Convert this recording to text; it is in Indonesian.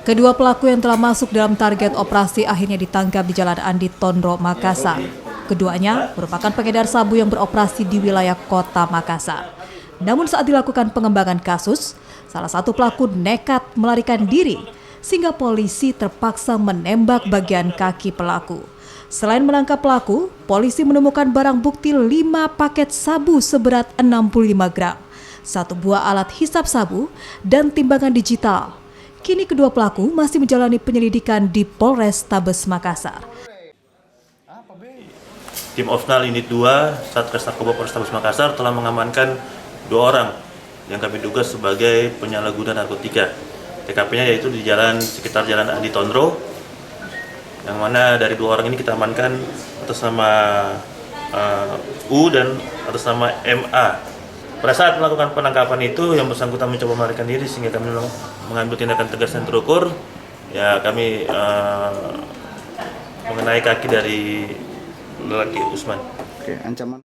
Kedua pelaku yang telah masuk dalam target operasi akhirnya ditangkap di Jalan Andi Tondro, Makassar. Keduanya merupakan pengedar sabu yang beroperasi di wilayah kota Makassar. Namun saat dilakukan pengembangan kasus, salah satu pelaku nekat melarikan diri sehingga polisi terpaksa menembak bagian kaki pelaku. Selain menangkap pelaku, polisi menemukan barang bukti 5 paket sabu seberat 65 gram, 1 buah alat hisap sabu, dan timbangan digital. Kini kedua pelaku masih menjalani penyelidikan di Polrestabes Makassar. Tim Opsnal Unit 2 Satres Narkoba Polrestabes Makassar telah mengamankan 2 orang yang kami duga sebagai penyalahguna narkotika. TKP-nya yaitu di sekitar Jalan Andi Tondro, yang mana dari 2 orang ini kita amankan atas nama U dan atas nama MA. Pada saat melakukan penangkapan itu, yang bersangkutan mencoba melarikan diri sehingga kami mengambil tindakan tegas dan terukur. Ya, kami mengenai kaki dari lelaki Usman. Oke, ancaman.